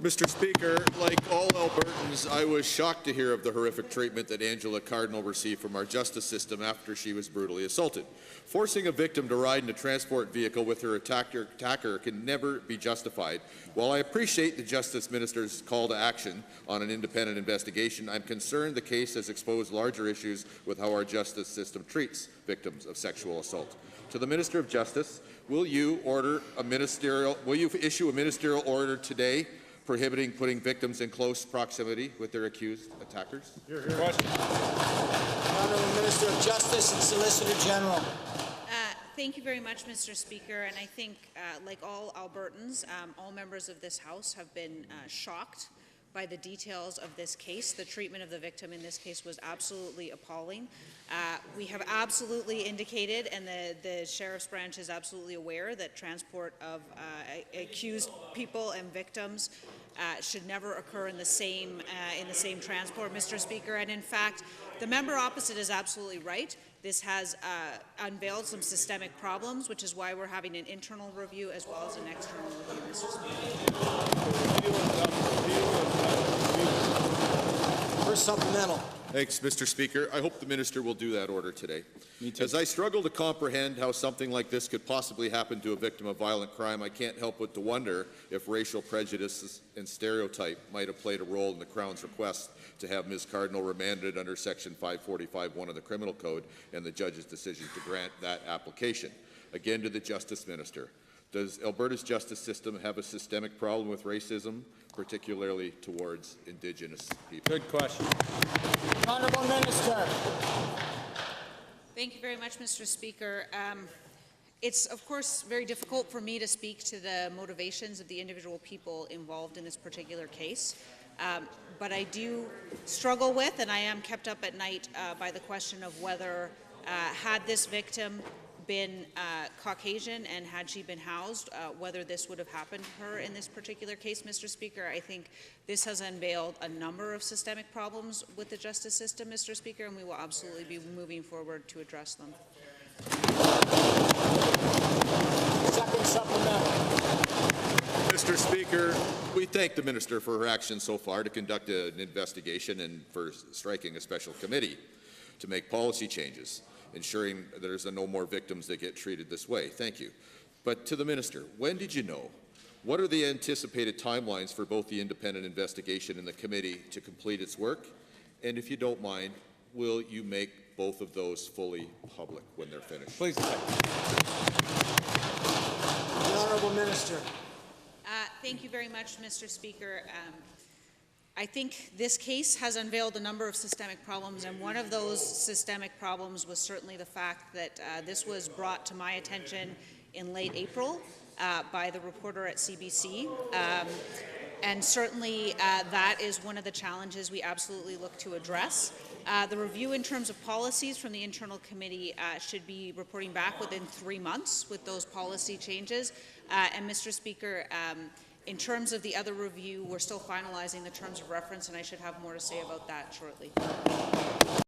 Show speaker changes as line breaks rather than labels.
Mr. Speaker, like all Albertans, I was shocked to hear of the horrific treatment that Angela Cardinal received from our justice system after she was brutally assaulted. Forcing a victim to ride in a transport vehicle with her attacker can never be justified. While I appreciate the Justice Minister's call to action on an independent investigation, I'm concerned the case has exposed larger issues with how our justice system treats victims of sexual assault. To the Minister of Justice, will you issue a ministerial order today prohibiting putting victims in close proximity with their accused attackers?
Hear, hear. Question.
Honourable Minister of Justice and Solicitor General.
Thank you very much, Mr. Speaker. And I think, like all Albertans, all members of this House have been shocked by the details of this case. The treatment of the victim in this case was absolutely appalling. We have absolutely indicated, and the Sheriff's Branch is absolutely aware, that transport of accused people and victims should never occur in the same transport, Mr. Speaker. And in fact, the member opposite is absolutely right. This has unveiled some systemic problems, which is why we're having an internal review as well as an external review, Mr.
Speaker. First supplemental.
Thanks, Mr. Speaker. I hope the Minister will do that order today.
Me too.
As I struggle to comprehend how something like this could possibly happen to a victim of violent crime, I can't help but to wonder if racial prejudices and stereotype might have played a role in the Crown's request to have Ms. Cardinal remanded under Section 545(1) of the Criminal Code and the judge's decision to grant that application. Again, to the Justice Minister. Does Alberta's justice system have a systemic problem with racism, particularly towards Indigenous people?
Good question.
Honourable Minister.
Thank you very much, Mr. Speaker. It's, of course, very difficult for me to speak to the motivations of the individual people involved in this particular case. But I do struggle with, and I am kept up at night by the question of whether, had this victim been Caucasian and had she been housed, whether this would have happened to her in this particular case, Mr. Speaker. I think this has unveiled a number of systemic problems with the justice system, Mr. Speaker, and we will absolutely be moving forward to address them.
Second supplemental.
Mr. Speaker, we thank the Minister for her actions so far to conduct an investigation and for striking a special committee to make policy changes, ensuring there's no more victims that get treated this way. Thank you. But to the Minister, when did you know? What are the anticipated timelines for both the independent investigation and the committee to complete its work? And if you don't mind, will you make both of those fully public when they're finished?
Please.
The Honourable Minister.
Thank you very much, Mr. Speaker. I think this case has unveiled a number of systemic problems, and one of those systemic problems was certainly the fact that this was brought to my attention in late April by the reporter at CBC. And certainly that is one of the challenges we absolutely look to address. The review in terms of policies from the internal committee should be reporting back within 3 months with those policy changes. And Mr. Speaker, in terms of the other review, we're still finalizing the terms of reference, and I should have more to say about that shortly.